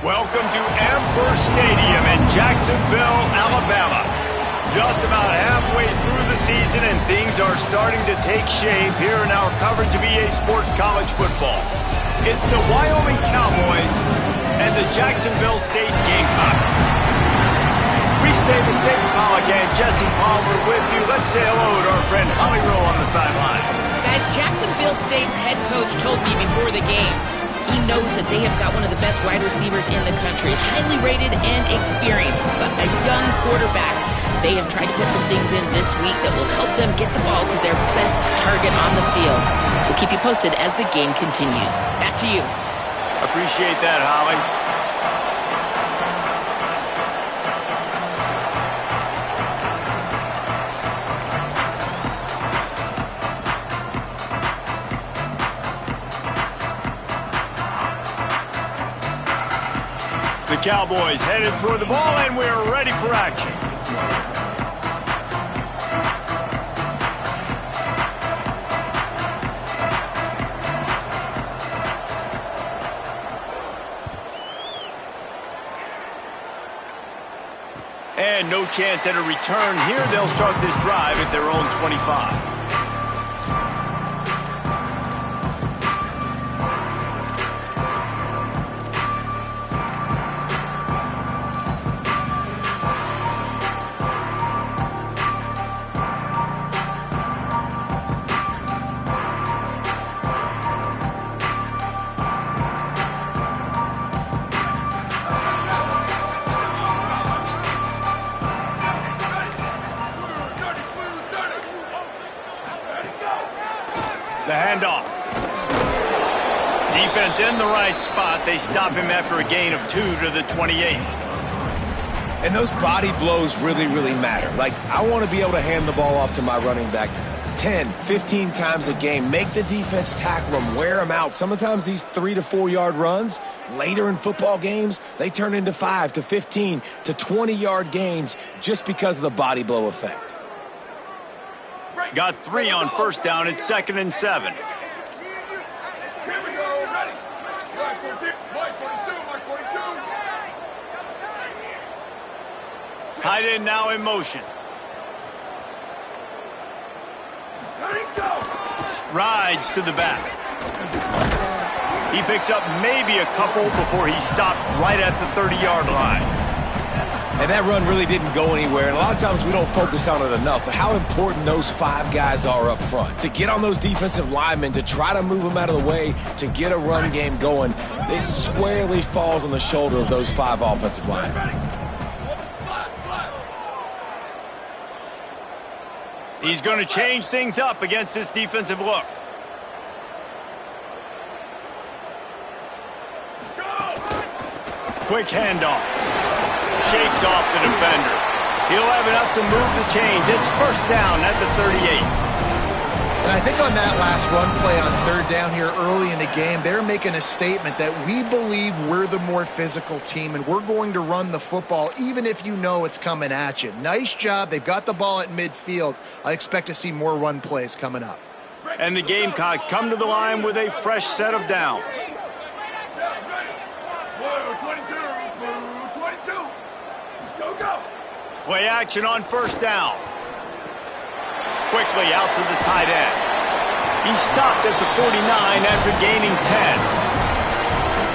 Welcome to Amherst Stadium in Jacksonville, Alabama. Just about halfway through the season and things are starting to take shape here in our coverage of EA Sports College Football. It's the Wyoming Cowboys and the Jacksonville State Gamecocks. Reese Davis, David Pollack, and Jesse Palmer with you. Let's say hello to our friend Holly Rowe on the sideline. Guys, Jacksonville State's head coach told me before the game, he knows that they have got one of the best wide receivers in the country, highly rated and experienced, but a young quarterback. They have tried to put some things in this week that will help them get the ball to their best target on the field. We'll keep you posted as the game continues. Back to you. Appreciate that, Holly. The Cowboys headed toward the ball, and we're ready for action. And no chance at a return here. They'll start this drive at their own 25. The handoff. Defense in the right spot. They stop him after a gain of 2 to the 28. And those body blows really, really matter. Like, I want to be able to hand the ball off to my running back 10, 15 times a game. Make the defense tackle them, wear them out. Sometimes these 3 to 4 yard runs, later in football games, they turn into 5 to 15 to 20 yard gains just because of the body blow effect. Got 3 on first down. It's 2nd and 7. Here we go. Ready. Mark 42. Mark 42. Mark 42. Tight end now in motion. Ready, go. Rides to the back. He picks up maybe a couple before he stopped right at the 30-yard line. And that run really didn't go anywhere. And a lot of times we don't focus on it enough. But how important those 5 guys are up front. To get on those defensive linemen, to try to move them out of the way, to get a run game going, it squarely falls on the shoulder of those 5 offensive linemen. He's going to change things up against this defensive look. Quick handoff. Shakes off the defender. He'll have enough to move the chains. It's first down at the 38. And I think on that last run play on third down here early in the game, they're making a statement that we believe we're the more physical team and we're going to run the football even if you know it's coming at you. Nice job. They've got the ball at midfield. I expect to see more run plays coming up. And the Gamecocks come to the line with a fresh set of downs. Play action on first down. Quickly out to the tight end. He stopped at the 49 after gaining 10.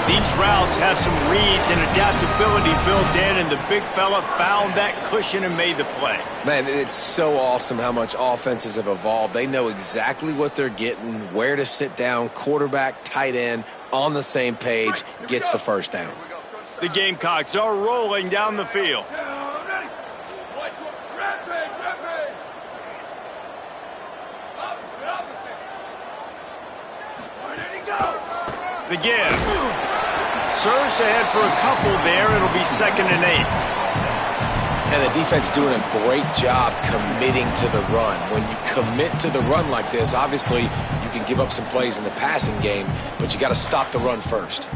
These routes have some reads and adaptability built in, and the big fella found that cushion and made the play. Man, it's so awesome how much offenses have evolved. They know exactly what they're getting, where to sit down, quarterback, tight end, on the same page, gets the first down. The Gamecocks are rolling down the field. The give. Surged ahead for a couple there. It'll be 2nd and 8. And the defense doing a great job committing to the run. When you commit to the run like this, obviously you can give up some plays in the passing game, but you got to stop the run first.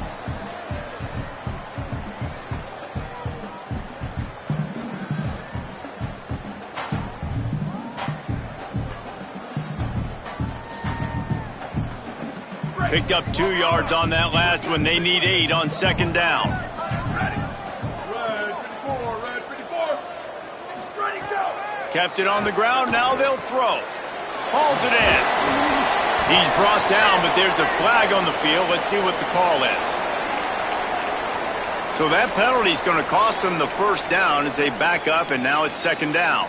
Picked up 2 yards on that last one. They need 8 on 2nd down. Kept it on the ground, now they'll throw. Hauls it in. He's brought down, but there's a flag on the field. Let's see what the call is. So that penalty is going to cost them the first down as they back up, and now it's second down.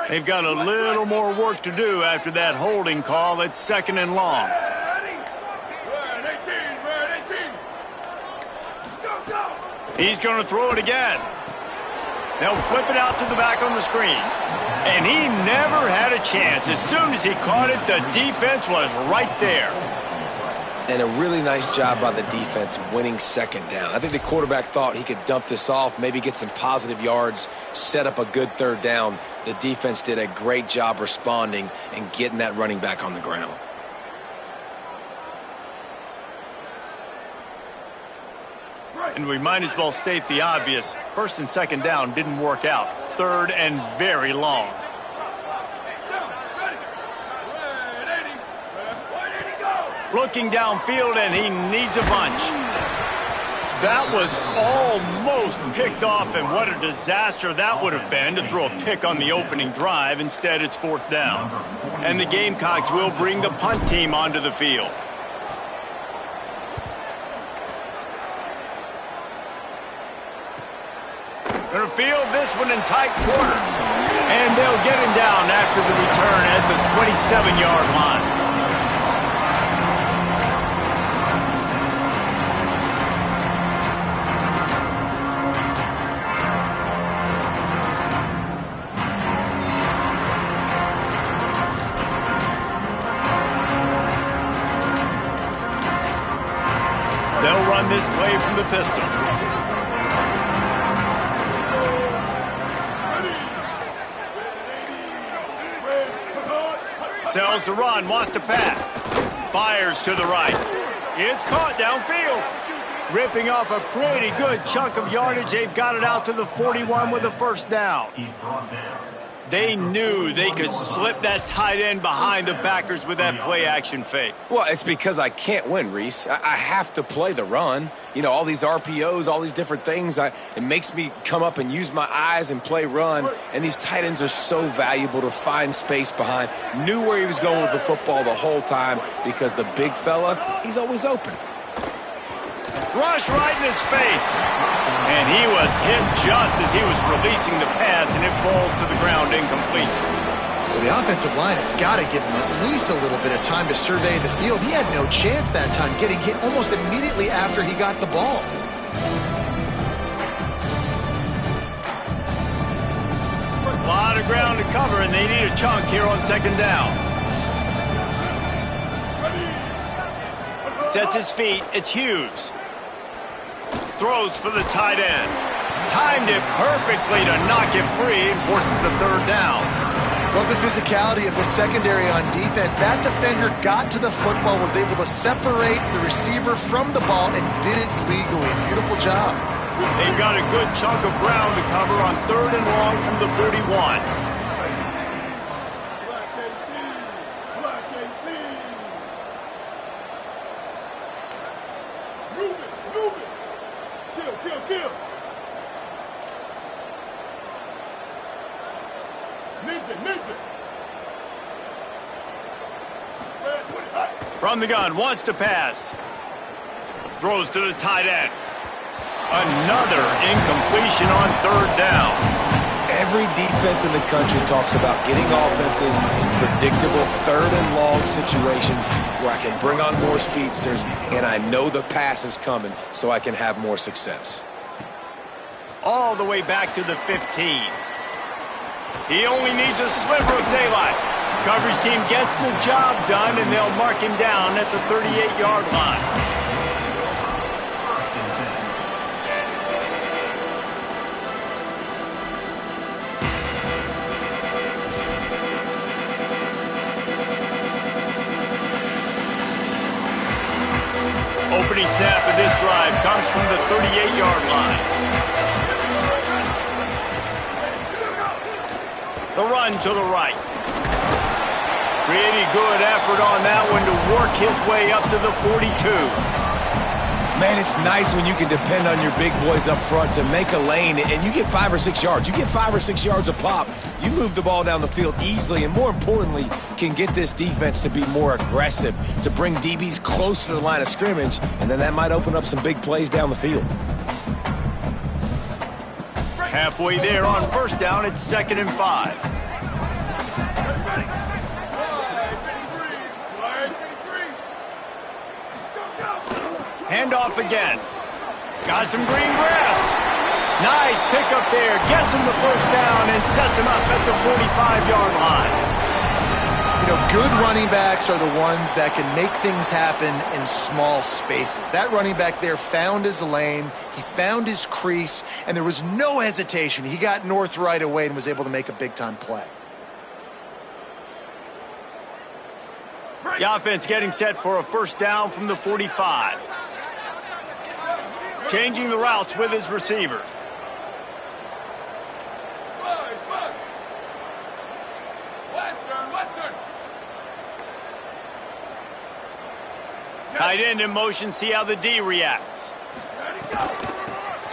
They've got a little more work to do after that holding call. It's second and long. He's going to throw it again. They'll flip it out to the back on the screen. And he never had a chance. As soon as he caught it, the defense was right there. And a really nice job by the defense winning second down. I think the quarterback thought he could dump this off, maybe get some positive yards, set up a good third down. The defense did a great job responding and getting that running back on the ground. And we might as well state the obvious. First and second down didn't work out. Third and very long. Looking downfield, and he needs a bunch. That was almost picked off, and what a disaster that would have been to throw a pick on the opening drive. Instead, it's fourth down. And the Gamecocks will bring the punt team onto the field. Gonna field this one in tight quarters. And they'll get him down after the return at the 27-yard line. They'll run this play from the pistol. Tells the run, wants to pass. Fires to the right. It's caught downfield. Ripping off a pretty good chunk of yardage. They've got it out to the 41 with a first down. They knew they could slip that tight end behind the backers with that play-action fake. Well, it's because I can't win, Reese. I have to play the run. You know, all these RPOs, all these different things. It makes me come up and use my eyes and play run. And these tight ends are so valuable to find space behind. Knew where he was going with the football the whole time because the big fella, he's always open. Rush right in his face. And he was hit just as he was releasing the pass, and it falls to the ground incomplete. Well, the offensive line has got to give him at least a little bit of time to survey the field. He had no chance that time, getting hit almost immediately after he got the ball. A lot of ground to cover, and they need a chunk here on second down. Sets his feet. It's Hughes. Throws for the tight end. Timed it perfectly to knock him free and forces the third down. Love the physicality of the secondary on defense. That defender got to the football, was able to separate the receiver from the ball, and did it legally. Beautiful job. They've got a good chunk of ground to cover on third and long from the 41. From the gun, wants to pass. Throws to the tight end. Another incompletion on third down. Every defense in the country talks about getting offenses in predictable third and long situations where I can bring on more speedsters and I know the pass is coming so I can have more success. All the way back to the 15. He only needs a sliver of daylight. Coverage team gets the job done, and they'll mark him down at the 38-yard line. Opening snap of this drive comes from the 38-yard line. The run to the right. Pretty good effort on that one to work his way up to the 42. Man, it's nice when you can depend on your big boys up front to make a lane, and you get 5 or 6 yards. You get 5 or 6 yards a pop. You move the ball down the field easily, and more importantly, can get this defense to be more aggressive, to bring DBs close to the line of scrimmage, and then that might open up some big plays down the field. Halfway there on first down, it's 2nd and 5. Handoff again. Got some green grass. Nice pickup there. Gets him the first down and sets him up at the 45-yard line. You know, good running backs are the ones that can make things happen in small spaces. That running back there found his lane, he found his crease, and there was no hesitation. He got north right away and was able to make a big-time play. The offense getting set for a first down from the 45. Changing the routes with his receivers. Tight end in motion, see how the D reacts.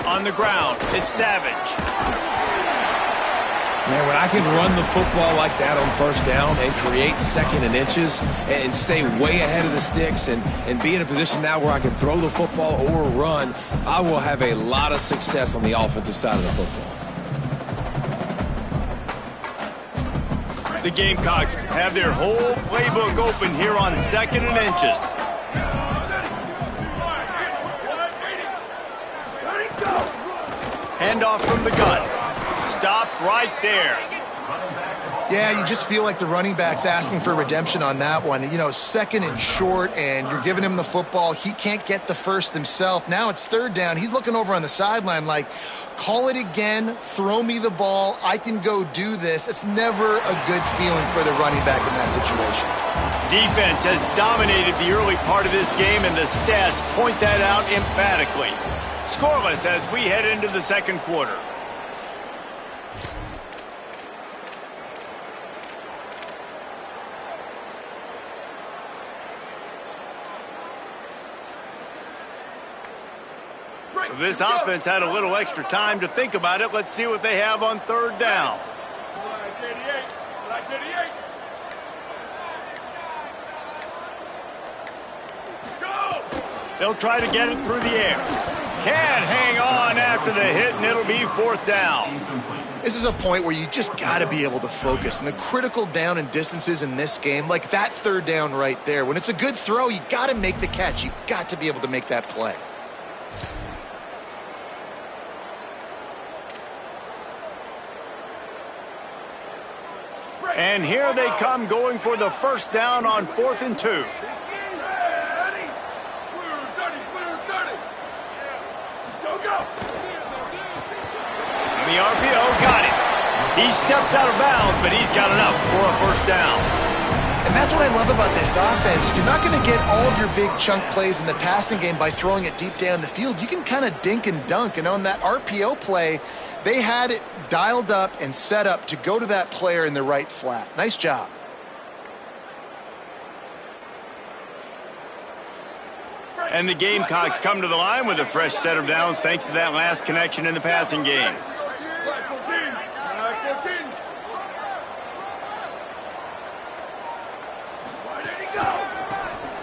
On the ground, it's Savage. Man, when I can run the football like that on first down and create 2nd and inches and stay way ahead of the sticks and be in a position now where I can throw the football or run, I will have a lot of success on the offensive side of the football. The Gamecocks have their whole playbook open here on 2nd and inches. Handoff from the gun. Stopped right there. Yeah, you just feel like the running back's asking for redemption on that one. You know, 2nd and short, and you're giving him the football. He can't get the first himself. Now it's 3rd down. He's looking over on the sideline like, call it again, throw me the ball, I can go do this. It's never a good feeling for the running back in that situation. Defense has dominated the early part of this game, and the stats point that out emphatically. Scoreless as we head into the 2nd quarter. This offense had a little extra time to think about it. Let's see what they have on 3rd down. They'll try to get it through the air. Can't hang on after the hit, and it'll be 4th down. This is a point where you just got to be able to focus. And the critical down and distances in this game, like that 3rd down right there, when it's a good throw, you got to make the catch. You've got to be able to make that play. And here they come going for the first down on 4th and 2. And the RPO got it. He steps out of bounds, but he's got enough for a first down. And that's what I love about this offense. You're not going to get all of your big chunk plays in the passing game by throwing it deep down the field. You can kind of dink and dunk. And on that RPO play, they had it dialed up and set up to go to that player in the right flat. Nice job. And the Gamecocks come to the line with a fresh set of downs thanks to that last connection in the passing game.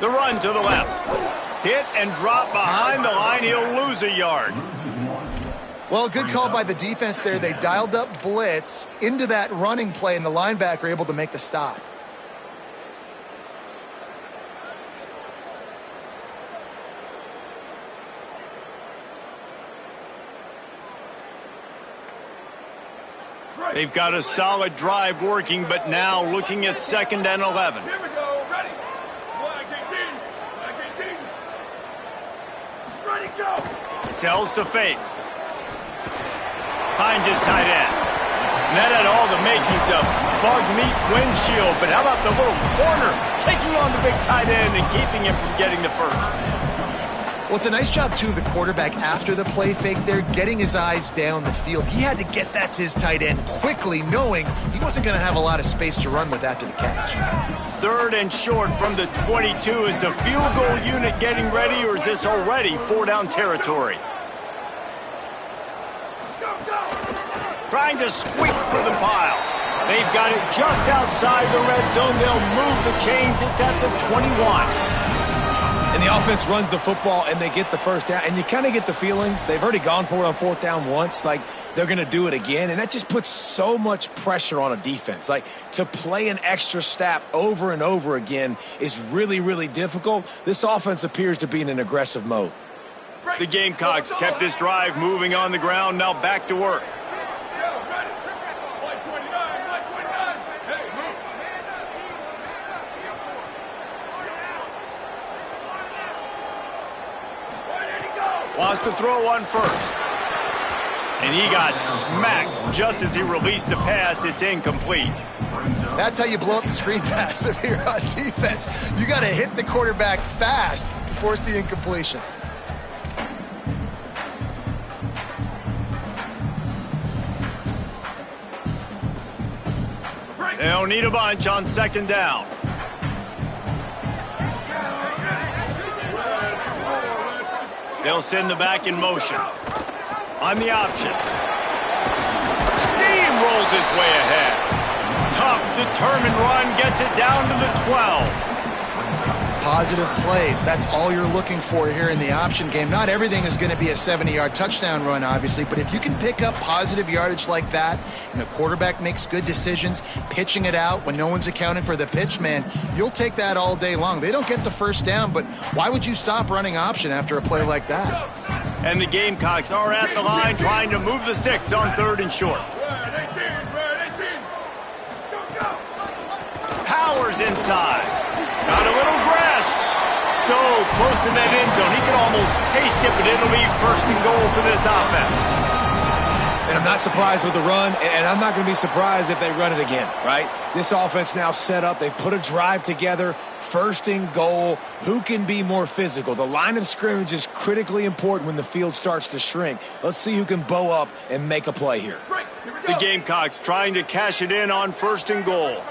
The run to the left. Hit and drop behind the line. He'll lose a yard. Well, good call by the defense there. They dialed up blitz into that running play, and the linebacker able to make the stop. They've got a solid drive working, but now looking at 2nd and 11. Here we go. Ready. Black 18. Ready, go. Sells to fake. Finds his tight end. And that had all the makings of bug meat windshield, but how about the little corner taking on the big tight end and keeping him from getting the first? Well, it's a nice job, too, of the quarterback after the play fake there, getting his eyes down the field. He had to get that to his tight end quickly, knowing he wasn't going to have a lot of space to run with after the catch. 3rd and short from the 22. Is the field goal unit getting ready, or is this already 4-down territory? Trying to squeak through the pile. They've got it just outside the red zone. They'll move the chains. It's at the 21. And the offense runs the football, and they get the first down. And you kind of get the feeling they've already gone for it on 4th down once. Like, they're going to do it again. And that just puts so much pressure on a defense. Like, to play an extra snap over and over again is really, really difficult. This offense appears to be in an aggressive mode. The Gamecocks kept this drive moving on the ground. Now back to work. Wants to throw one first. And he got smacked just as he released the pass. It's incomplete. That's how you blow up the screen pass if you're on defense. You got to hit the quarterback fast to force the incompletion. They'll need a bunch on 2nd down. They'll send the back in motion. On the option. Steamrolls his way ahead. Tough, determined run gets it down to the 12. Positive plays. That's all you're looking for here in the option game. Not everything is going to be a 70-yard touchdown run, obviously, but if you can pick up positive yardage like that and the quarterback makes good decisions, pitching it out when no one's accounting for the pitch, man, you'll take that all day long. They don't get the first down, but why would you stop running option after a play like that? And the Gamecocks are at the line trying to move the sticks on 3rd and short. Powers inside. Got a little grass. So close to that end zone. He can almost taste it, but it'll be 1st and goal for this offense. And I'm not surprised with the run, and I'm not going to be surprised if they run it again, right? This offense now set up. They've put a drive together. 1st and goal. Who can be more physical? The line of scrimmage is critically important when the field starts to shrink. Let's see who can bow up and make a play here. The Gamecocks trying to cash it in on 1st and goal.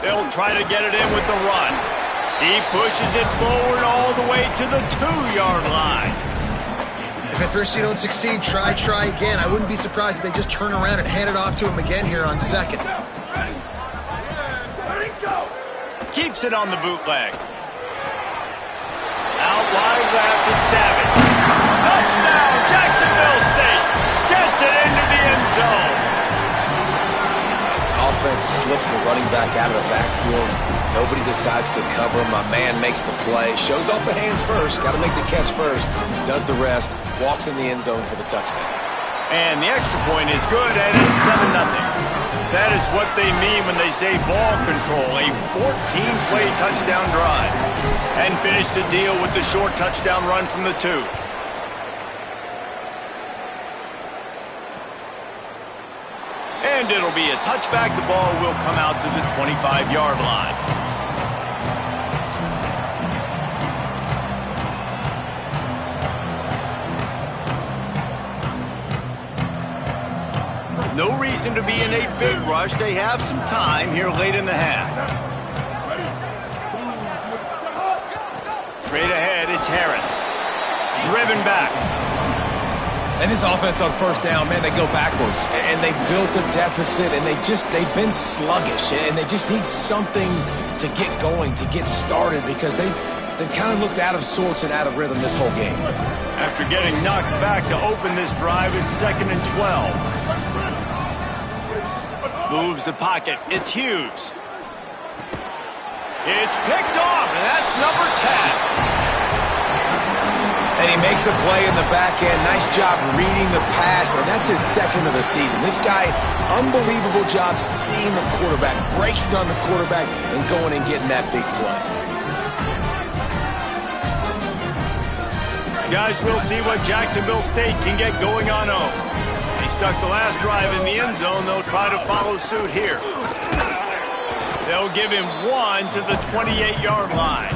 They'll try to get it in with the run. He pushes it forward all the way to the 2-yard line. If at first you don't succeed, try again. I wouldn't be surprised if they just turn around and hand it off to him again here on 2nd. Keeps it on the bootleg. Out wide left, it's Savage. Touchdown, Jacksonville State. Gets it into the end zone. Offense slips the running back out of the backfield. Nobody decides to cover him. My man makes the play. Shows off the hands first. Got to make the catch first. Does the rest. Walks in the end zone for the touchdown. And the extra point is good, and it's 7-0. That is what they mean when they say ball control. A 14-play touchdown drive. And finish the deal with the short touchdown run from the 2. And it'll be a touchback. The ball will come out to the 25-yard line. No reason to be in a big rush. They have some time here late in the half. Straight ahead, it's Harris. Driven back. And this offense on 1st down, man, they go backwards. And they built a deficit, and they've been sluggish. And they just need something to get going, to get started, because they've kind of looked out of sorts and out of rhythm this whole game. After getting knocked back to open this drive, it's 2nd and 12. Moves the pocket. It's Hughes. It's picked off, and that's number 10. And he makes a play in the back end. Nice job reading the pass, and that's his 2nd of the season. This guy, unbelievable job seeing the quarterback, breaking on the quarterback, and going and getting that big play. Guys, we'll see what Jacksonville State can get going on. They stuck the last drive in the end zone. They'll try to follow suit here. They'll give him 1 to the 28-yard line.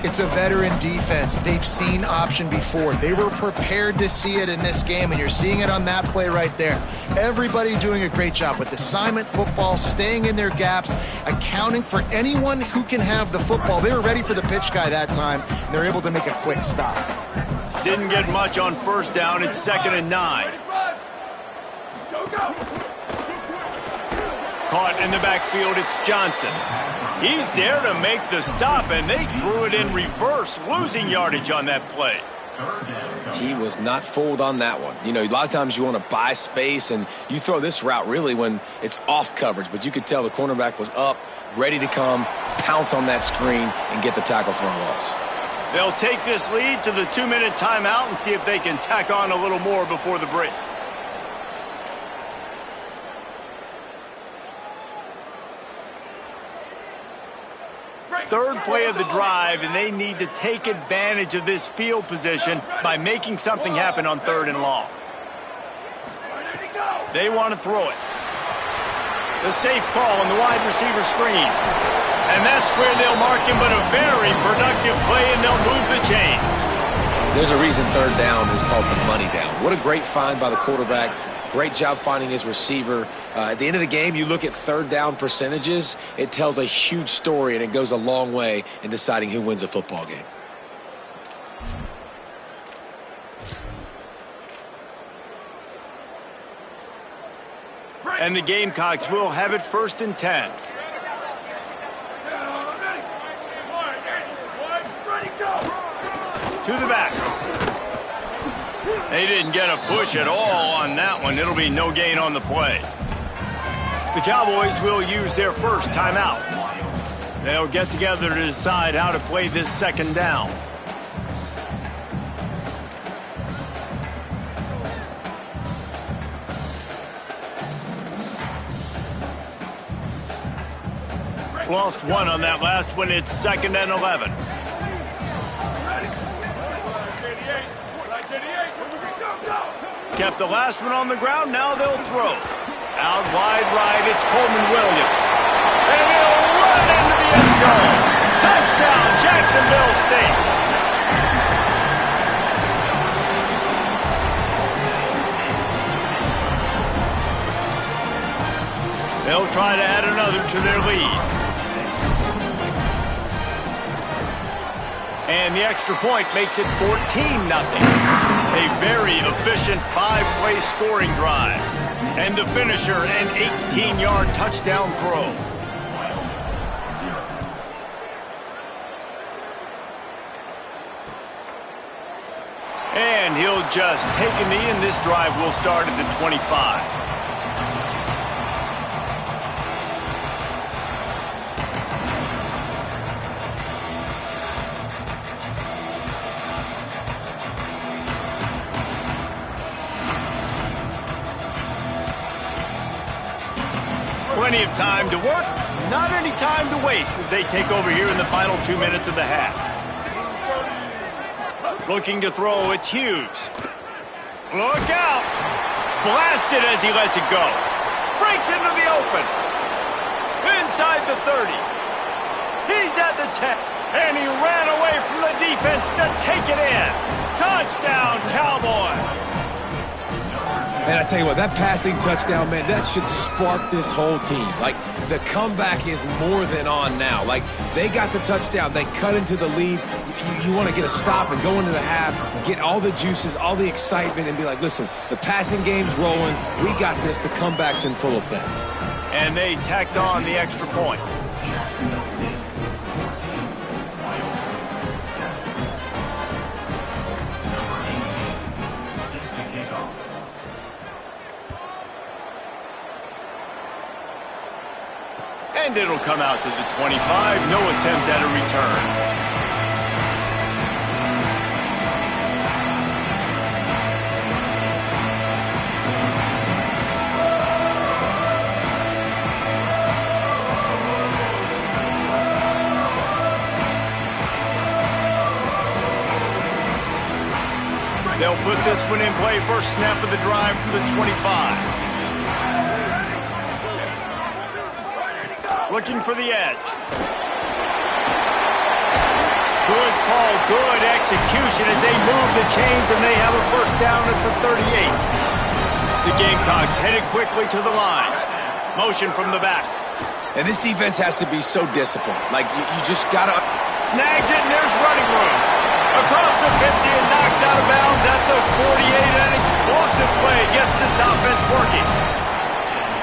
It's a veteran defense. They've seen option before. They were prepared to see it in this game, and you're seeing it on that play right there. Everybody doing a great job with assignment football, staying in their gaps, accounting for anyone who can have the football. They were ready for the pitch guy that time, and they're able to make a quick stop. Didn't get much on first down. It's 2nd and 9. Go, go. Caught in the backfield, it's Johnson. He's there to make the stop, and they threw it in reverse, losing yardage on that play. He was not fooled on that one. You know, a lot of times you want to buy space, and you throw this route really when it's off coverage, but you could tell the cornerback was up, ready to come, pounce on that screen, and get the tackle for a loss. They'll take this lead to the 2-minute timeout and see if they can tack on a little more before the break. Third play of the drive, and they need to take advantage of this field position by making something happen on 3rd and long. They want to throw it. The safe call on the wide receiver screen. And that's where they'll mark him, but a very productive play, and they'll move the chains. There's a reason 3rd down is called the money down. What a great find by the quarterback. Great job finding his receiver. At the end of the game, you look at 3rd down percentages. It tells a huge story, and it goes a long way in deciding who wins a football game. And the Gamecocks will have it 1st and 10. To the back. They didn't get a push at all on that one. It'll be no gain on the play. The Cowboys will use their first timeout. They'll get together to decide how to play this 2nd down. Lost 1 on that last one. It's 2nd and 11. Kept the last one on the ground. Now they'll throw. Out wide right, it's Coleman Williams. And he'll run into the end zone. Touchdown, Jacksonville State. They'll try to add another to their lead. And the extra point makes it 14-0. A very efficient 5-play scoring drive. And the finisher, an 18-yard touchdown throw. And he'll just take a knee, and this drive will start at the 25. Plenty of time to work, not any time to waste as they take over here in the final 2 minutes of the half. Looking to throw, it's Hughes. Look out! Blasted as he lets it go. Breaks into the open. Inside the 30. He's at the 10. And he ran away from the defense to take it in. Touchdown, Cowboys! Man, I tell you what, that passing touchdown, man, that should spark this whole team. Like, the comeback is more than on now. Like, they got the touchdown. They cut into the lead. You want to get a stop and go into the half, get all the juices, all the excitement, and be like, listen, the passing game's rolling. We got this. The comeback's in full effect. And they tacked on the extra point. And it'll come out to the 25. No attempt at a return. They'll put this one in play. First snap of the drive from the 25. Looking for the edge. Good call, good execution as they move the chains, and they have a first down at the 38. The Gamecocks headed quickly to the line. Motion from the back. And this defense has to be so disciplined. Like, you just got to... Snags it, and there's running room. Across the 50 and knocked out of bounds at the 48. An explosive play gets this offense working.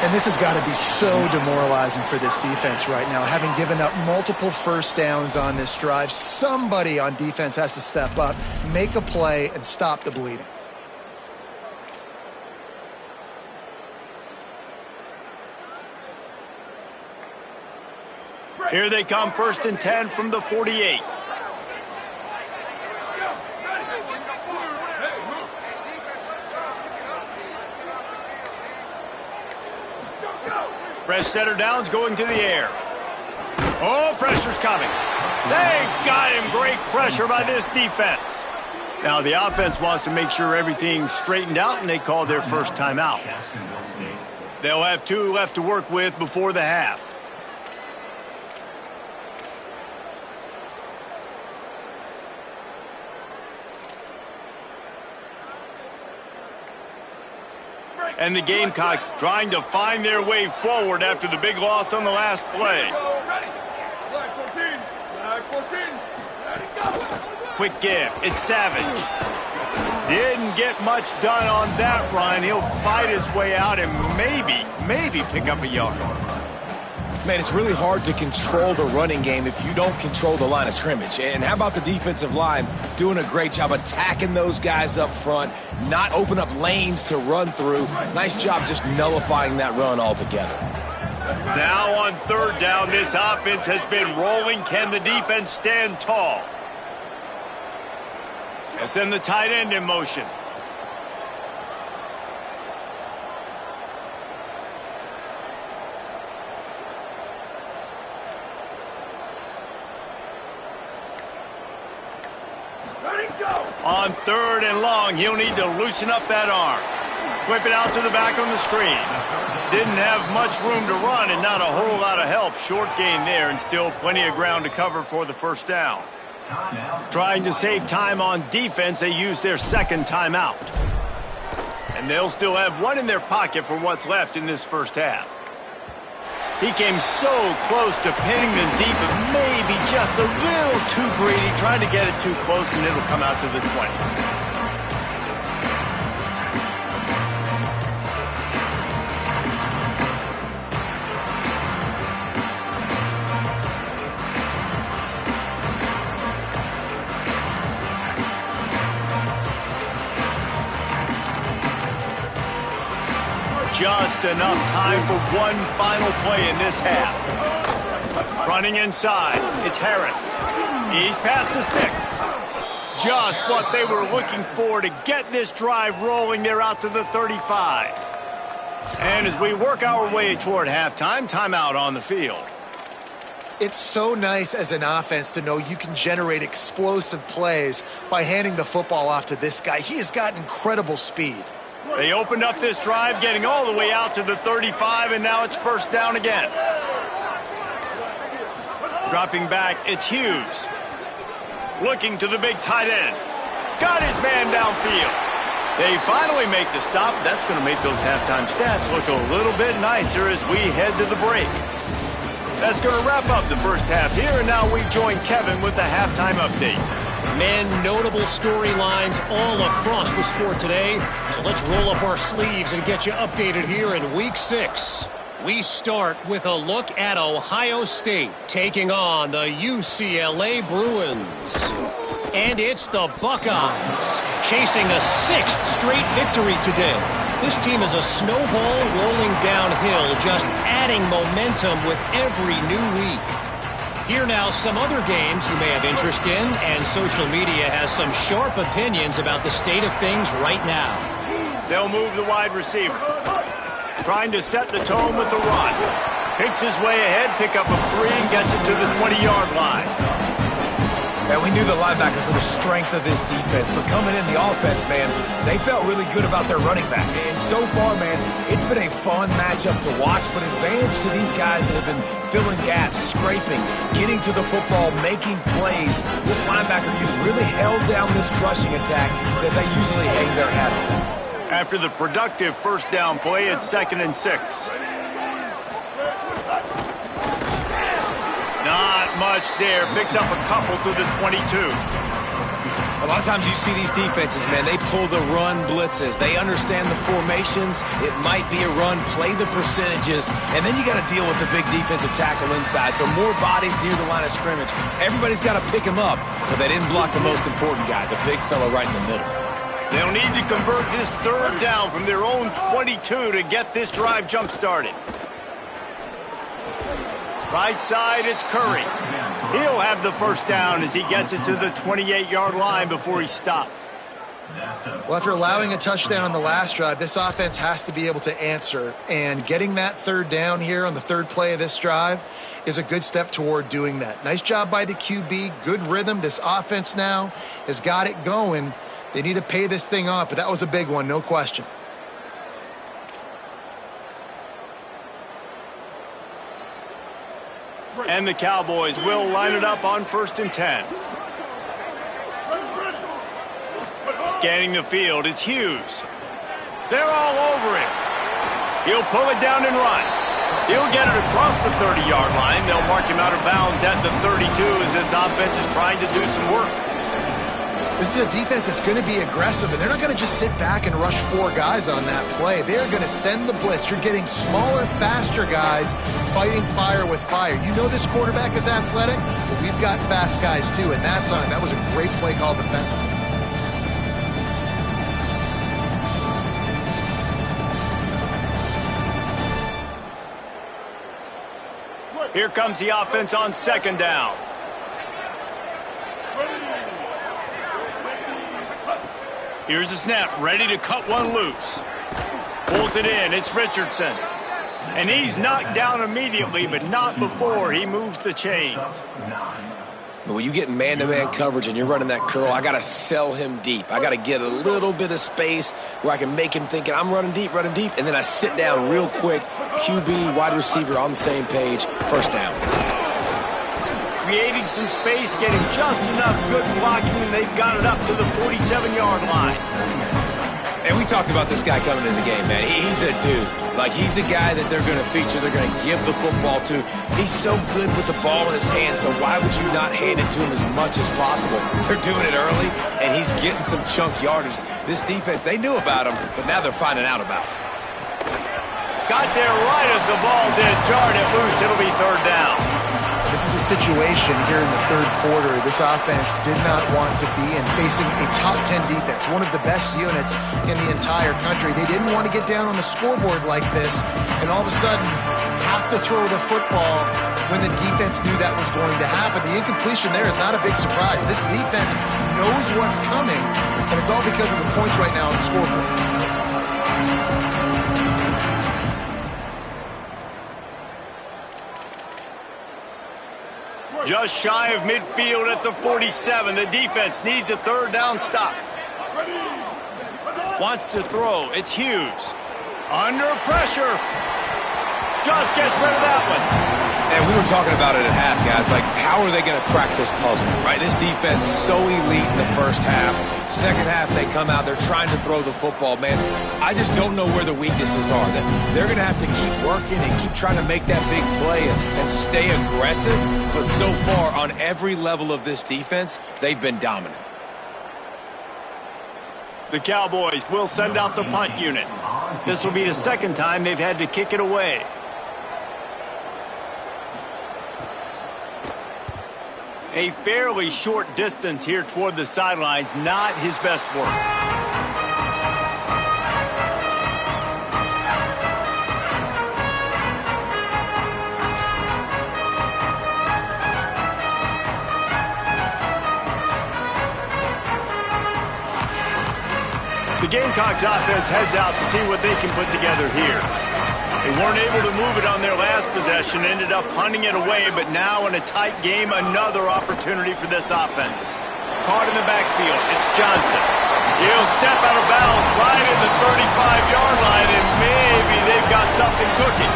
And this has got to be so demoralizing for this defense right now. Having given up multiple first downs on this drive, somebody on defense has to step up, make a play, and stop the bleeding. Here they come, 1st and 10 from the 48. Fresh setter downs going to the air. Oh, pressure's coming. They got him. Great pressure by this defense. Now the offense wants to make sure everything's straightened out, and they call their first timeout. They'll have 2 left to work with before the half. And the Gamecocks trying to find their way forward after the big loss on the last play. Quick give. It's Savage. Didn't get much done on that run. He'll fight his way out and maybe pick up a yard. Man, it's really hard to control the running game if you don't control the line of scrimmage. And how about the defensive line doing a great job attacking those guys up front, not open up lanes to run through. Nice job just nullifying that run altogether. Now on 3rd down, this offense has been rolling. Can the defense stand tall? Let's send the tight end in motion. On 3rd and long, he'll need to loosen up that arm. Flip it out to the back on the screen. Didn't have much room to run and not a whole lot of help. Short gain there and still plenty of ground to cover for the first down. Trying to save time on defense, they use their 2nd timeout. And they'll still have 1 in their pocket for what's left in this first half. He came so close to pinning them deep, but maybe just a little too greedy. Tried to get it too close, and it'll come out to the 20. Just enough time for one final play in this half. Running inside, it's Harris. He's past the sticks. Just what they were looking for to get this drive rolling. They're out to the 35. And as we work our way toward halftime, timeout on the field. It's so nice as an offense to know you can generate explosive plays by handing the football off to this guy. He has got incredible speed. They opened up this drive, getting all the way out to the 35, and now it's first down again. Dropping back, it's Hughes. Looking to the big tight end. Got his man downfield. They finally make the stop. That's going to make those halftime stats look a little bit nicer as we head to the break. That's going to wrap up the first half here, and now we join Kevin with the halftime update. Men, notable storylines all across the sport today. So let's roll up our sleeves and get you updated here in Week 6. We start with a look at Ohio State taking on the UCLA Bruins. And it's the Buckeyes chasing a 6th straight victory today. This team is a snowball rolling downhill, just adding momentum with every new week. Here now, some other games you may have interest in, and social media has some sharp opinions about the state of things right now. They'll move the wide receiver. Trying to set the tone with the run. Picks his way ahead, pick up a 3, and gets it to the 20-yard line. And we knew the linebackers were the strength of this defense, but coming in the offense, man, they felt really good about their running back. And so far, man, it's been a fun matchup to watch, but advantage to these guys that have been filling gaps, scraping, getting to the football, making plays. This linebacker unit really held down this rushing attack that they usually hang their hat on. After the productive first down play, it's 2nd and 6. Not much there. Picks up a couple to the 22. A lot of times you see these defenses, man, they pull the run blitzes. They understand the formations. It might be a run, play the percentages, and then you got to deal with the big defensive tackle inside. So more bodies near the line of scrimmage. Everybody's got to pick him up, but they didn't block the most important guy, the big fella right in the middle. They'll need to convert this 3rd down from their own 22 to get this drive jump-started. Right side, it's Curry. He'll have the first down as he gets it to the 28-yard line before he's stopped. Well, after allowing a touchdown on the last drive, this offense has to be able to answer. And getting that 3rd down here on the 3rd play of this drive is a good step toward doing that. Nice job by the QB, good rhythm. This offense now has got it going. They need to pay this thing off, but that was a big one, no question. And the Cowboys will line it up on 1st and 10. Scanning the field, it's Hughes. They're all over him. He'll pull it down and run. He'll get it across the 30-yard line. They'll mark him out of bounds at the 32 as this offense is trying to do some work. This is a defense that's going to be aggressive, and they're not going to just sit back and rush 4 guys on that play. They're going to send the blitz. You're getting smaller, faster guys fighting fire with fire. You know this quarterback is athletic, but we've got fast guys too. And that time, that was a great play call defensively. Here comes the offense on 2nd down. Here's the snap, ready to cut one loose. Pulls it in, it's Richardson. And he's knocked down immediately, but not before he moves the chains. But when you get man-to-man coverage and you're running that curl, I got to sell him deep. I got to get a little bit of space where I can make him thinking I'm running deep, and then I sit down real quick. QB, wide receiver on the same page, 1st down. Creating some space, getting just enough good blocking, and they've got it up to the 47-yard line. And we talked about this guy coming in the game, man. He's a dude. Like, he's a guy that they're going to feature, they're going to give the football to. He's so good with the ball in his hand, so why would you not hand it to him as much as possible? They're doing it early, and he's getting some chunk yardage. This defense, they knew about him, but now they're finding out about him. Got there right as the ball did. Jarred it loose. It'll be 3rd down. This is a situation here in the 3rd quarter this offense did not want to be in, facing a top 10 defense, one of the best units in the entire country. They didn't want to get down on the scoreboard like this and all of a sudden have to throw the football when the defense knew that was going to happen. The incompletion there is not a big surprise. This defense knows what's coming, and it's all because of the points right now on the scoreboard. Just shy of midfield at the 47. The defense needs a 3rd down stop. Wants to throw. It's Hughes. Under pressure. Just gets rid of that one. And we were talking about it at half, guys. Like, how are they going to crack this puzzle, right? This defense so elite in the first half. 2nd half, they come out. They're trying to throw the football, man. I just don't know where the weaknesses are. They're going to have to keep working and keep trying to make that big play and stay aggressive. But so far, on every level of this defense, they've been dominant. The Cowboys will send out the punt unit. This will be the 2nd time they've had to kick it away. A fairly short distance here toward the sidelines, not his best work. The Gamecocks offense heads out to see what they can put together here. They weren't able to move it on their last possession, ended up punting it away, but now in a tight game, another opportunity for this offense. Caught in the backfield, it's Johnson. He'll step out of bounds right at the 35-yard line, and maybe they've got something cooking.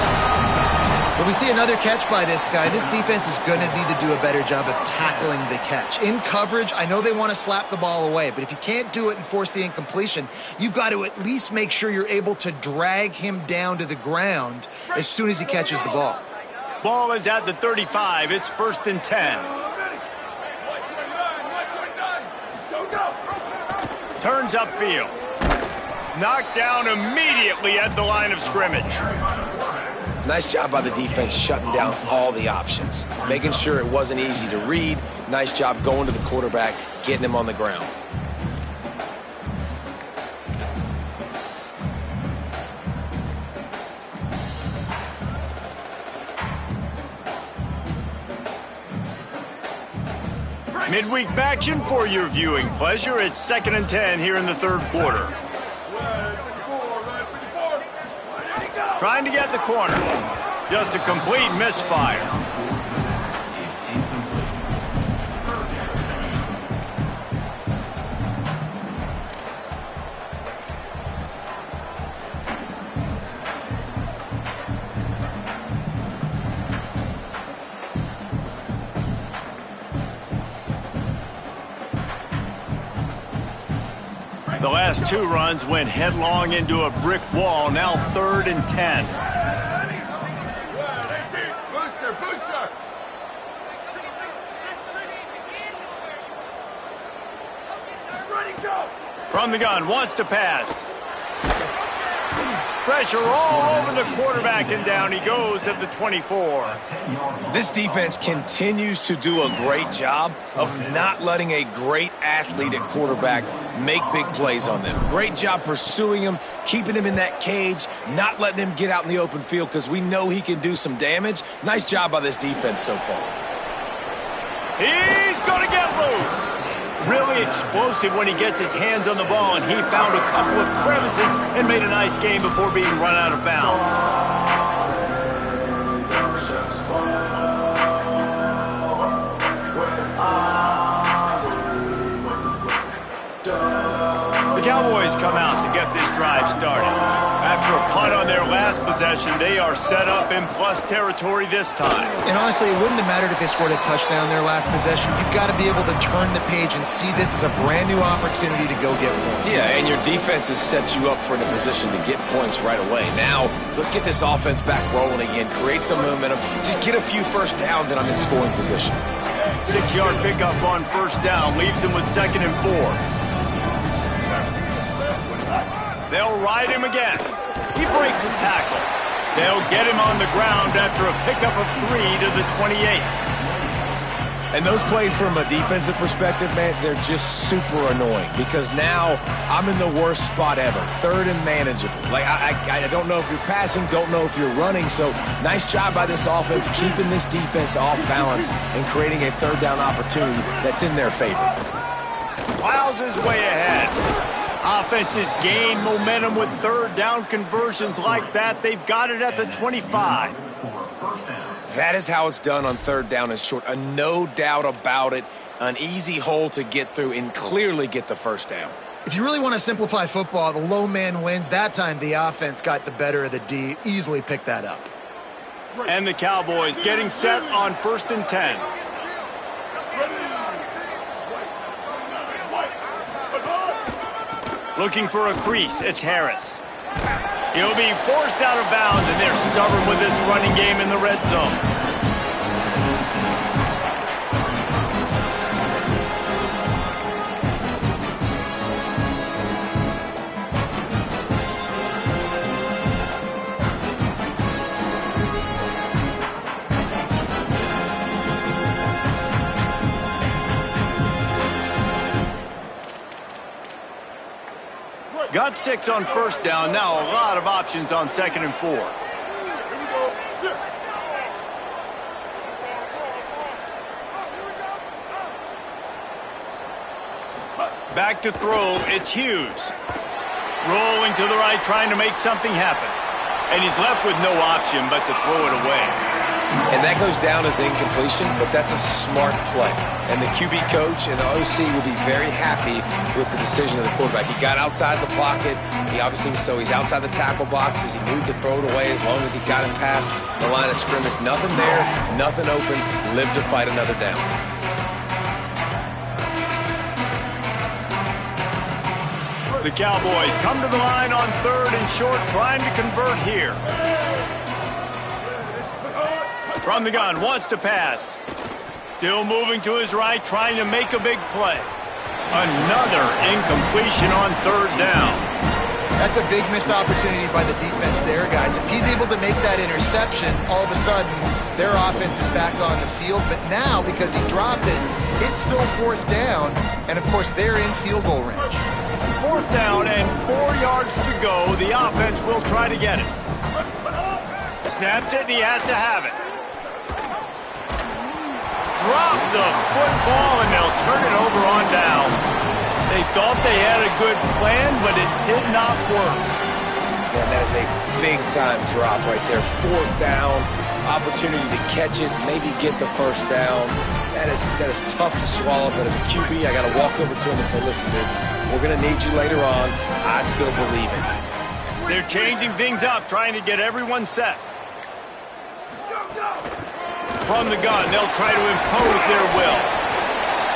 Well, we see another catch by this guy. This defense is going to need to do a better job of tackling the catch. In coverage, I know they want to slap the ball away, but if you can't do it and force the incompletion, you've got to at least make sure you're able to drag him down to the ground as soon as he catches the ball. Ball is at the 35. It's 1st and 10. Turns upfield. Knocked down immediately at the line of scrimmage. Nice job by the defense shutting down all the options, making sure it wasn't easy to read. Nice job going to the quarterback, getting him on the ground. Midweek action for your viewing pleasure. It's 2nd and 10 here in the 3rd quarter. Trying to get the corner. Just a complete misfire. The last 2 runs went headlong into a brick wall. Now 3rd and 10. Booster. Ready, go. From the gun, wants to pass. Pressure all over the quarterback, and down he goes at the 24. This defense continues to do a great job of not letting a great athlete at quarterback make big plays on them. Great job pursuing him, keeping him in that cage, not letting him get out in the open field because we know he can do some damage. Nice job by this defense so far. He's going to get loose. Really explosive when he gets his hands on the ball, and he found a couple of crevices and made a nice game before being run out of bounds. The Cowboys come out to get this drive started. After a punt on their last possession, they are set up in plus territory this time. And honestly, it wouldn't have mattered if they scored a touchdown their last possession. You've got to be able to turn the page and see this as a brand new opportunity to go get points. Yeah, and your defense has set you up for the position to get points right away. Now, let's get this offense back rolling again, create some momentum, just get a few first downs, and I'm in scoring position. 6-yard pickup on 1st down leaves him with 2nd and 4. They'll ride him again. He breaks a tackle. They'll get him on the ground after a pickup of 3 to the 28. And those plays from a defensive perspective, man, they're just super annoying because now I'm in the worst spot ever, 3rd and manageable. Like, I don't know if you're passing, don't know if you're running, so nice job by this offense keeping this defense off balance and creating a 3rd down opportunity that's in their favor. Plows his way ahead. Offenses gain momentum with 3rd down conversions like that. They've got it at the 25. That is how it's done on 3rd down and short. No doubt about it. An easy hole to get through and clearly get the 1st down. If you really want to simplify football, the low man wins. That time the offense got the better of the D. Easily picked that up. And the Cowboys getting set on 1st and 10. Looking for a crease, it's Harris. He'll be forced out of bounds, and they're stubborn with this running game in the red zone. Got 6 on 1st down. Now a lot of options on 2nd and 4. Back to throw. It's Hughes. Rolling to the right, trying to make something happen. And he's left with no option but to throw it away. And that goes down as incompletion, but that's a smart play. And the QB coach and the OC will be very happy with the decision of the quarterback. He got outside the pocket. He obviously was he's outside the tackle boxes. He knew he could throw it away as long as he got it past the line of scrimmage. Nothing there, nothing open. Live to fight another down. The Cowboys come to the line on 3rd and short, trying to convert here. From the gun, wants to pass. Still moving to his right, trying to make a big play. Another incompletion on 3rd down. That's a big missed opportunity by the defense there, guys. If he's able to make that interception, all of a sudden, their offense is back on the field. But now, because he dropped it, it's still 4th down. And, of course, they're in field goal range. 4th down and 4 yards to go. The offense will try to get it. Snapped it, and he has to have it. Drop the football, and they'll turn it over on downs. They thought they had a good plan, but it did not work. Man, that is a big-time drop right there. 4th down, opportunity to catch it, maybe get the 1st down. That is tough to swallow, but as a QB, I got to walk over to him and say, listen, dude, we're going to need you later on. I still believe it. They're changing things up, trying to get everyone set. From the gun, they'll try to impose their will.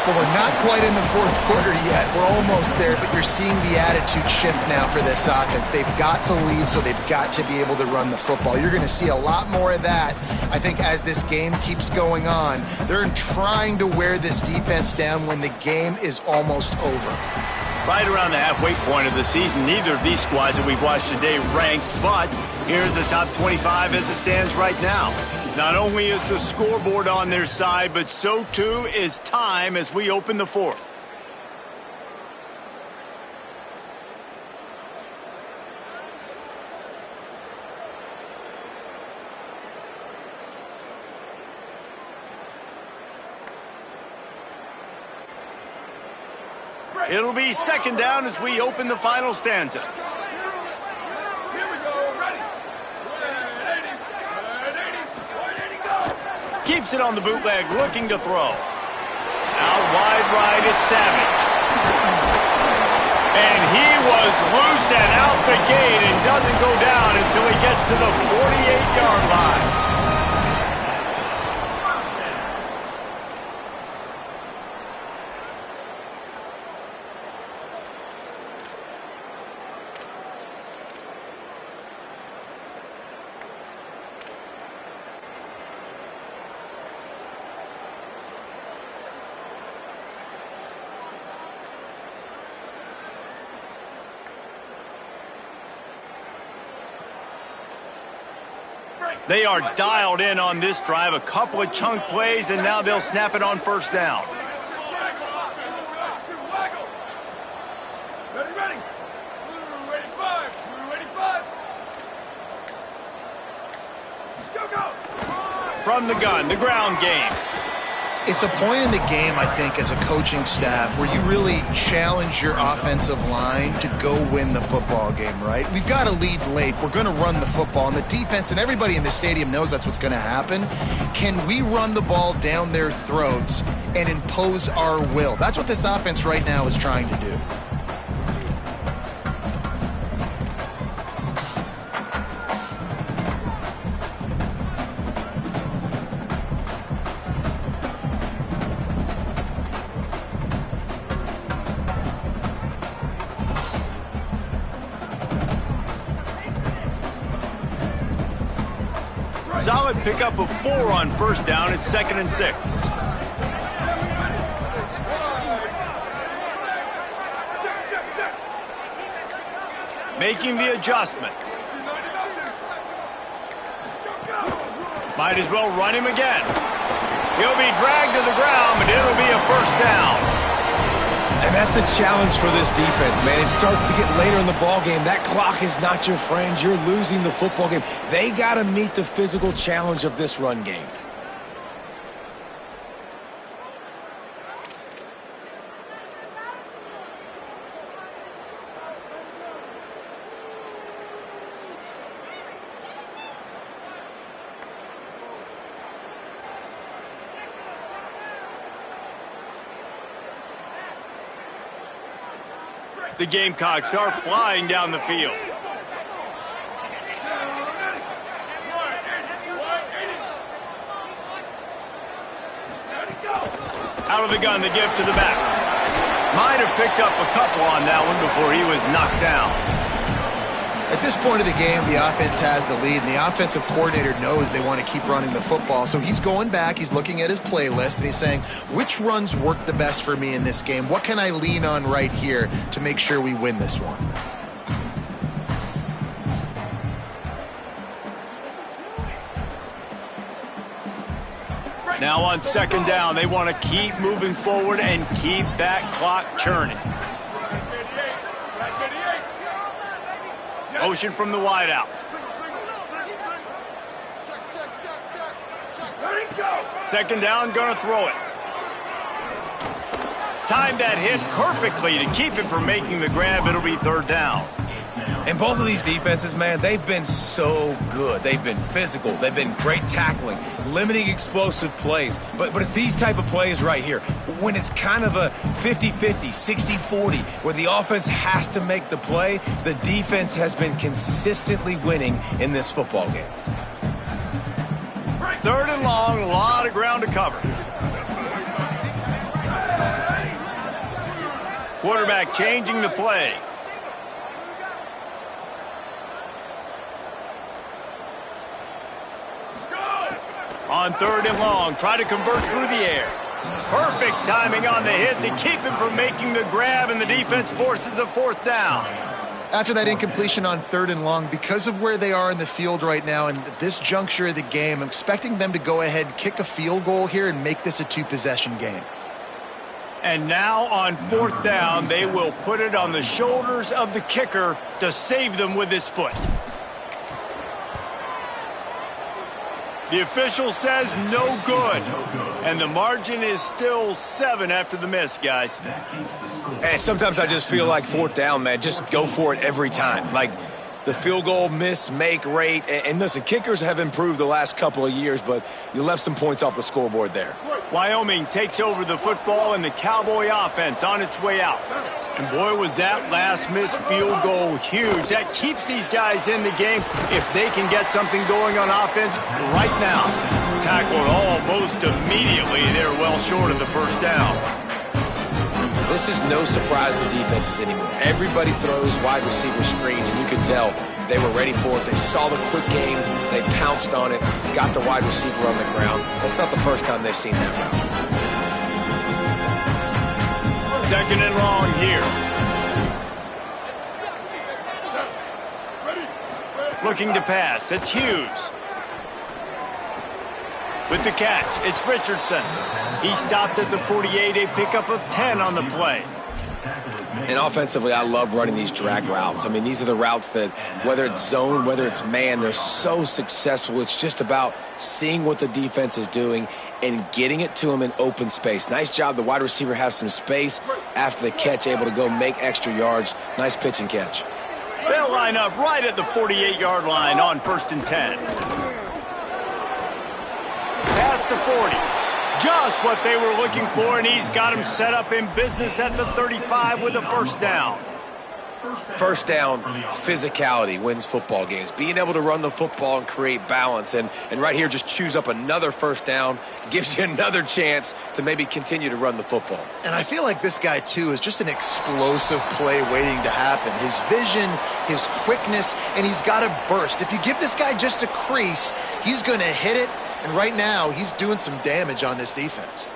Well, we're not quite in the 4th quarter yet. We're almost there, but you're seeing the attitude shift now for this offense. They've got the lead, so they've got to be able to run the football. You're going to see a lot more of that, I think, as this game keeps going on. They're trying to wear this defense down when the game is almost over. Right around the halfway point of the season, neither of these squads that we've watched today ranked, but here's the top 25 as it stands right now. Not only is the scoreboard on their side, but so too is time as we open the 4th. It'll be 2nd down as we open the final stanza. Keeps it on the bootleg, looking to throw. Out wide right, it's Savage. And he was loose and out the gate and doesn't go down until he gets to the 48-yard line. They are dialed in on this drive, a couple of chunk plays, and now they'll snap it on 1st down. Ready. 85. Go. From the gun, the ground game. It's a point in the game, I think, as a coaching staff where you really challenge your offensive line to go win the football game, right? We've got to lead late. We're going to run the football, and the defense and everybody in the stadium knows that's what's going to happen. Can we run the ball down their throats and impose our will? That's what this offense right now is trying to do. Solid pickup of 4 on 1st down. It's 2nd and 6. Making the adjustment. Might as well run him again. He'll be dragged to the ground, but it'll be a 1st down. And that's the challenge for this defense, man. It starts to get later in the ball game. That clock is not your friend. You're losing the football game. They got to meet the physical challenge of this run game. The Gamecocks start flying down the field. Out of the gun, the give to the back. Might have picked up a couple on that one before he was knocked down. At this point of the game, the offense has the lead, and the offensive coordinator knows they want to keep running the football. So he's going back, he's looking at his playlist, and he's saying, which runs work the best for me in this game? What can I lean on right here to make sure we win this one? Now on second down, they want to keep moving forward and keep that clock churning. Motion from the wideout. Second down, gonna throw it. Timed that hit perfectly to keep him from making the grab. It'll be third down. And both of these defenses, man, they've been so good. They've been physical. They've been great tackling, limiting explosive plays. But it's these type of plays right here. When it's kind of a 50-50, 60-40, where the offense has to make the play, the defense has been consistently winning in this football game. Third and long, a lot of ground to cover. Quarterback changing the play. On third and long, try to convert through the air. Perfect timing on the hit to keep him from making the grab, and the defense forces a fourth down. After that incompletion on third and long, because of where they are in the field right now and this juncture of the game, I'm expecting them to go ahead, kick a field goal here, and make this a two-possession game. And now on fourth down, they will put it on the shoulders of the kicker to save them with his foot. The official says no good. And the margin is still 7 after the miss, guys. And sometimes I just feel like fourth down, man, just go for it every time. Like the field goal miss-make rate. And listen, kickers have improved the last couple of years, but you left some points off the scoreboard there. Wyoming takes over the football, and the Cowboy offense on its way out. And boy, was that last missed field goal huge. That keeps these guys in the game if they can get something going on offense right now. Tackled almost immediately. They're well short of the first down. This is no surprise to defenses anymore. Everybody throws wide receiver screens, and you can tell they were ready for it. They saw the quick game. They pounced on it, got the wide receiver on the ground. That's not the first time they've seen that route. Second and long here. Looking to pass. It's Hughes. With the catch, it's Richardson. He stopped at the 48, a pickup of 10 on the play. And offensively, I love running these drag routes. I mean, these are the routes that, whether it's zone, whether it's man, they're so successful. It's just about seeing what the defense is doing and getting it to them in open space. Nice job. The wide receiver has some space after the catch, able to go make extra yards. Nice pitch and catch. They'll line up right at the 48-yard line on 1st and 10. Past the 40. Just what they were looking for, and he's got him set up in business at the 35 with a first down. First down, physicality wins football games. Being able to run the football and create balance. And right here, just choose up another first down. Gives you another chance to maybe continue to run the football. And I feel like this guy, too, is just an explosive play waiting to happen. His vision, his quickness, and he's got a burst. If you give this guy just a crease, he's going to hit it. And right now, he's doing some damage on this defense.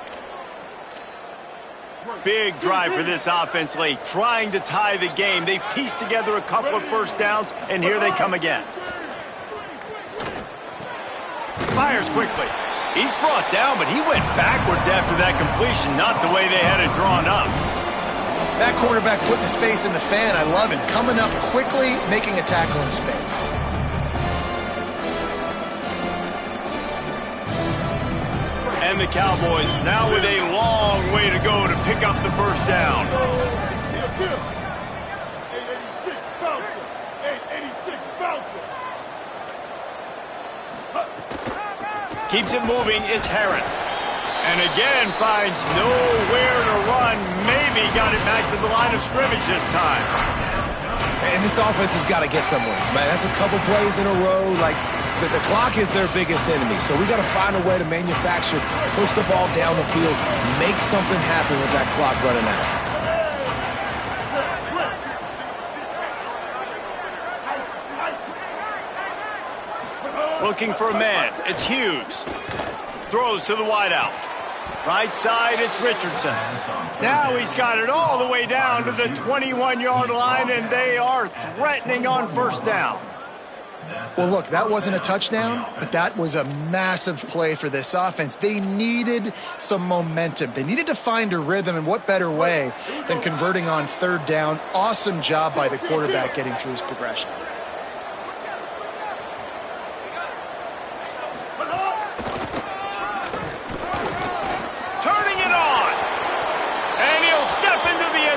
Big drive for this offense late, trying to tie the game. They've pieced together a couple of first downs, and here they come again. Fires quickly. He's brought down, but he went backwards after that completion, not the way they had it drawn up. That quarterback putting his face in the fan, I love it. Coming up quickly, making a tackle in space. And the Cowboys now with a long way to go to pick up the first down. 886 bouncer. 886 bouncer. Keeps it moving. It's Harris. And again finds nowhere to run. Maybe maybe got it back to the line of scrimmage this time. And this offense has got to get somewhere. Man, that's a couple plays in a row. Like, the clock is their biggest enemy. So we got to find a way to manufacture, push the ball down the field, make something happen with that clock running out. Looking for a man. It's Hughes. Throws to the wideout. Right side, it's Richardson. Now he's got it all the way down to the 21-yard line, and they are threatening on first down. Well, look, that wasn't a touchdown, but that was a massive play for this offense. They needed some momentum. They needed to find a rhythm, and what better way than converting on third down. Awesome job by the quarterback getting through his progression.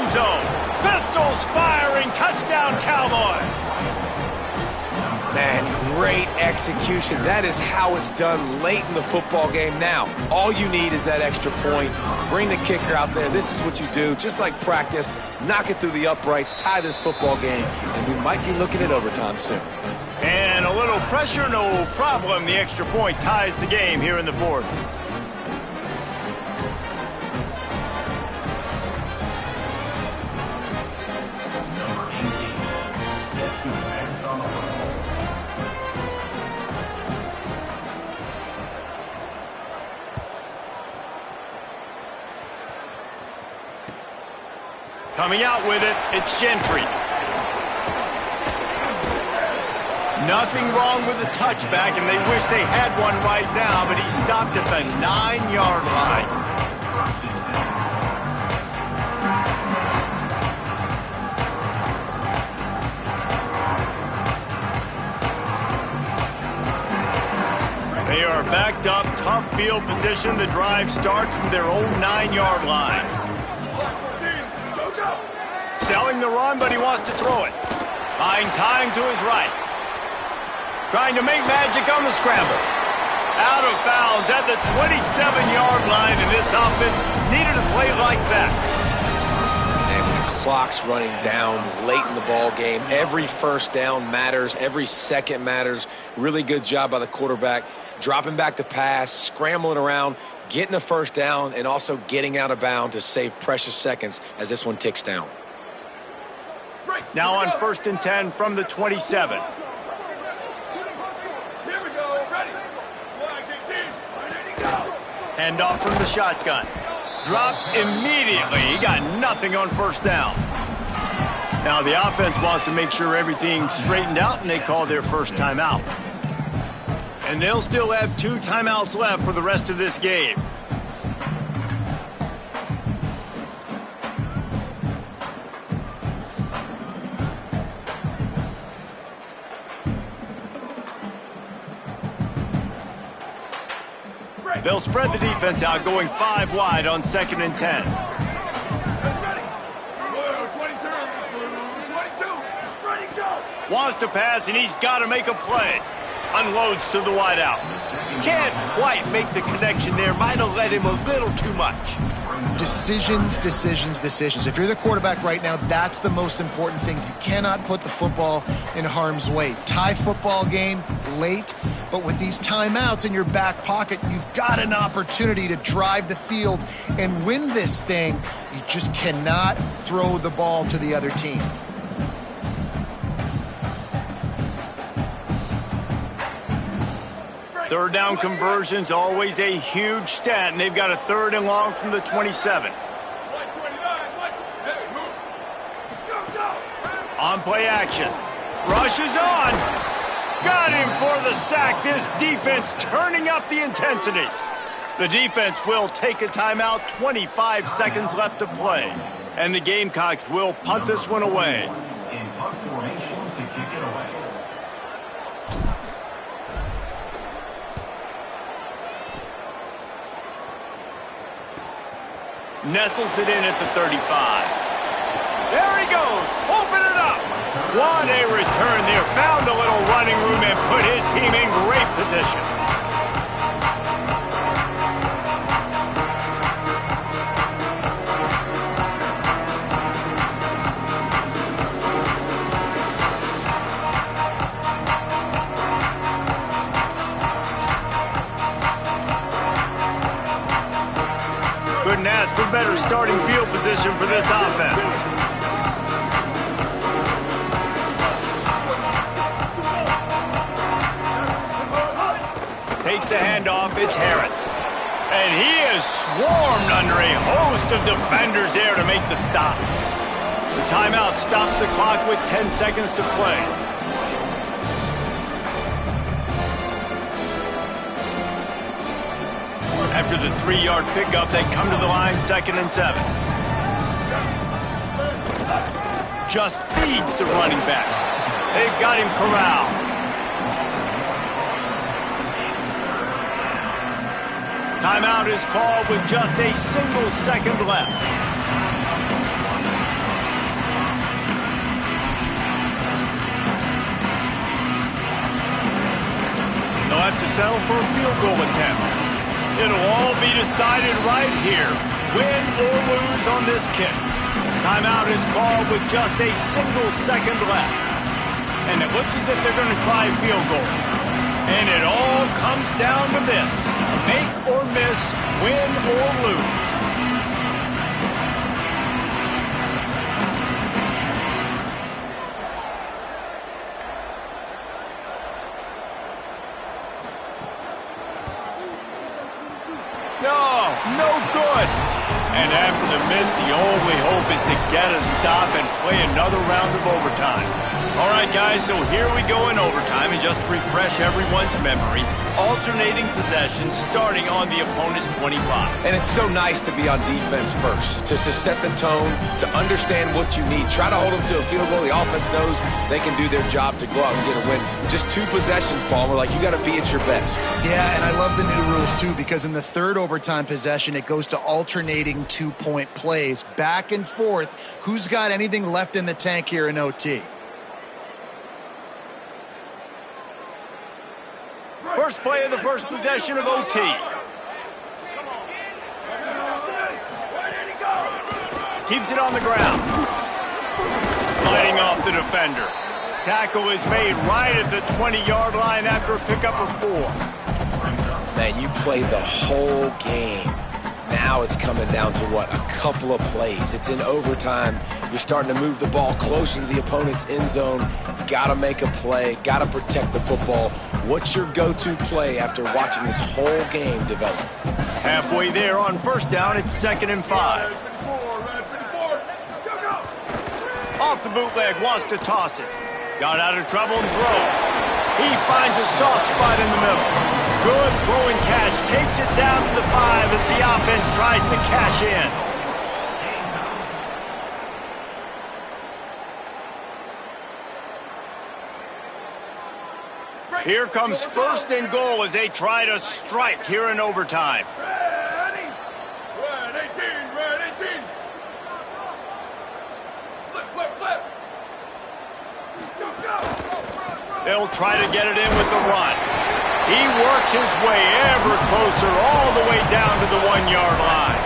Zone. Pistols firing, touchdown Cowboys. Man, great execution. That is how it's done late in the football game. Now, all you need is that extra point. Bring the kicker out there. This is what you do. Just like practice, knock it through the uprights, tie this football game, and we might be looking at overtime soon. And a little pressure, no problem. The extra point ties the game here in the fourth. Coming out with it, it's Gentry. Nothing wrong with the touchback, and they wish they had one right now, but he stopped at the 9-yard line. They are backed up, tough field position. The drive starts from their own 9-yard line. Selling the run, but he wants to throw it. Buying time to his right. Trying to make magic on the scramble. Out of bounds at the 27-yard line, and this offense needed a play like that. And when the clock's running down late in the ball game, every first down matters, every second matters. Really good job by the quarterback. Dropping back to pass, scrambling around, getting a first down, and also getting out of bounds to save precious seconds as this one ticks down. Now on 1st and 10 from the 27. Here we go, ready. Hand off from the shotgun. Dropped immediately. He got nothing on first down. Now the offense wants to make sure everything's straightened out, and they call their first timeout. And they'll still have 2 timeouts left for the rest of this game. They'll spread the defense out, going 5 wide on 2nd and 10. Wants to pass, and he's got to make a play. Unloads to the wideout. Can't quite make the connection there. Might have let him a little too much. Decisions, decisions, decisions. If you're the quarterback right now, that's the most important thing. You cannot put the football in harm's way. Tie football game late, but with these timeouts in your back pocket, you've got an opportunity to drive the field and win this thing. You just cannot throw the ball to the other team. Third down conversions, always a huge stat, and they've got a 3rd and long from the 27. On play action. Rushes on. Got him for the sack. This defense turning up the intensity. The defense will take a timeout. 25 seconds left to play. And the Gamecocks will punt this one away. In punt formation to kick it away. Nestles it in at the 35. There he goes. Open it up. What a return there. Found a little running room and put his team in great position. for better starting field position for this offense. Takes the handoff, it's Harris. And he is swarmed under a host of defenders there to make the stop. The timeout stops the clock with 10 seconds to play. After the 3-yard pickup, they come to the line 2nd and 7. Just feeds the running back. They've got him corralled. Timeout is called with just a single second left. They'll have to settle for a field goal attempt. It'll all be decided right here, win or lose on this kick. Timeout is called with just a single second left. And it looks as if they're going to try a field goal. And it all comes down to this. Make or miss, win or lose. No good. And after the miss, the only hope is to get a stop and play another round of overtime. All right, guys, so here we go in overtime, and just to refresh everyone's memory, alternating possession starting on the opponent's 25. And it's so nice to be on defense first, just to set the tone, to understand what you need. Try to hold them to a field goal. The offense knows they can do their job to go out and get a win. Just 2 possessions, Palmer. Like, you got to be at your best. Yeah, and I love the new rules, too, because in the 3rd overtime possession, it goes to alternating 2-point plays, back and forth. Who's got anything left in the tank here in OT? First play of the first possession of OT. Keeps it on the ground. Fighting off the defender. Tackle is made right at the 20-yard line after a pickup of 4. Man, you played the whole game. Now it's coming down to what? A couple of plays. It's in overtime. You're starting to move the ball closer to the opponent's end zone. Got to make a play. Got to protect the football. What's your go-to play after watching this whole game develop? Halfway there on first down, it's 2nd and 5. Off the bootleg, wants to toss it. Got out of trouble and throws. He finds a soft spot in the middle. Good throw and catch. Takes it down to the 5 as the offense tries to cash in. Here comes 1st and goal as they try to strike here in overtime. Ready! Red 18, red 18. Flip, flip, flip. Go, go. They'll try to get it in with the run. He works his way ever closer all the way down to the 1-yard line.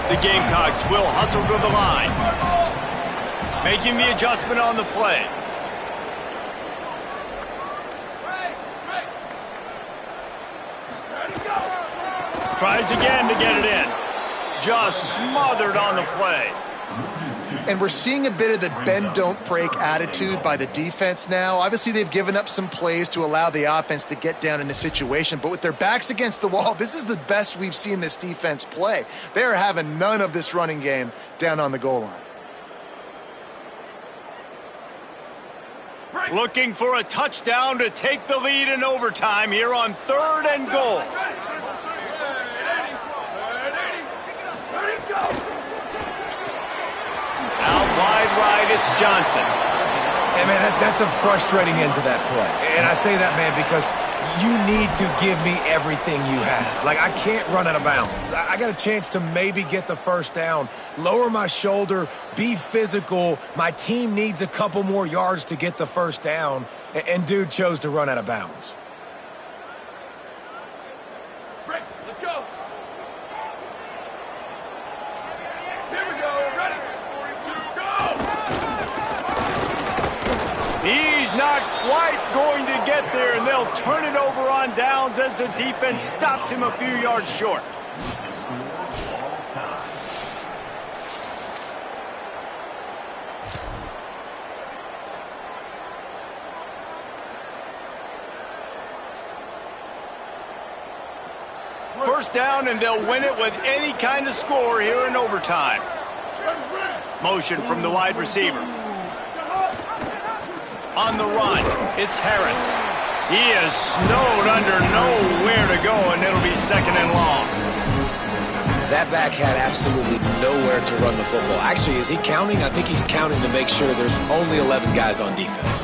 The Gamecocks will hustle to the line. Making the adjustment on the play. Tries again to get it in. Just smothered on the play. And we're seeing a bit of the bend-don't-break attitude by the defense now. Obviously, they've given up some plays to allow the offense to get down in the situation. But with their backs against the wall, this is the best we've seen this defense play. They're having none of this running game down on the goal line. Looking for a touchdown to take the lead in overtime here on 3rd and goal. Out wide right, it's Johnson. Hey, man, that's a frustrating end to that play. And I say that, man, because you need to give me everything you have. Like, I can't run out of bounds. I got a chance to maybe get the first down, lower my shoulder, be physical. My team needs a couple more yards to get the first down, and dude chose to run out of bounds. Break, let's go. Here we go, ready. He's not quite going to get there, and they'll turn it over on downs as the defense stops him a few yards short. First down, and they'll win it with any kind of score here in overtime. Motion from the wide receiver. On the run, it's Harris. He is snowed under, nowhere to go, and it'll be second and long. That back had absolutely nowhere to run the football. Actually, is he counting? I think he's counting to make sure there's only 11 guys on defense.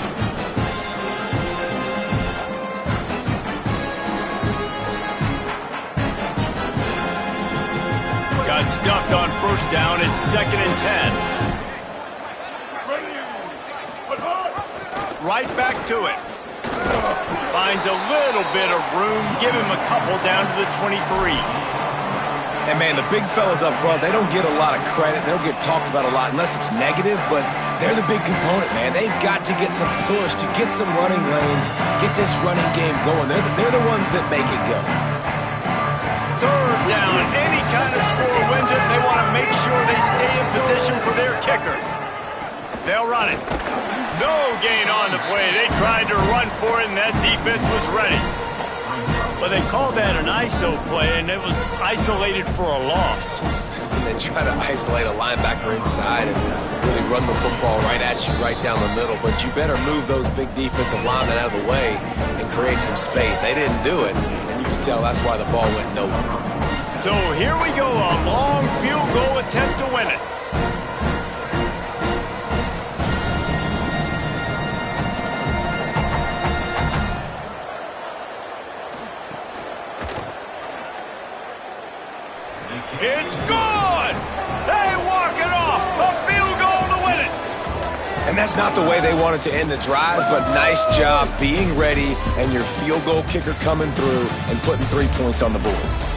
Got stuffed on first down. It's second and 10. Right back to it. Finds a little bit of room. Give him a couple down to the 23. And, man, the big fellas up front, they don't get a lot of credit. They don't get talked about a lot unless it's negative, but they're the big component, man. They've got to get some push, to get some running lanes, get this running game going. They're the ones that make it go. Third down. Any kind of score wins it. They want to make sure they stay in position for their kicker. They'll run it. No gain on the play. They tried to run for it, and that defense was ready. But they called that an ISO play, and it was isolated for a loss. And they try to isolate a linebacker inside and really run the football right at you, right down the middle. But you better move those big defensive linemen out of the way and create some space. They didn't do it, and you can tell that's why the ball went nowhere. So here we go, a long field goal attempt to win it. It's good! They walk it off! A field goal to win it! And that's not the way they wanted to end the drive, but nice job being ready and your field goal kicker coming through and putting 3 points on the board.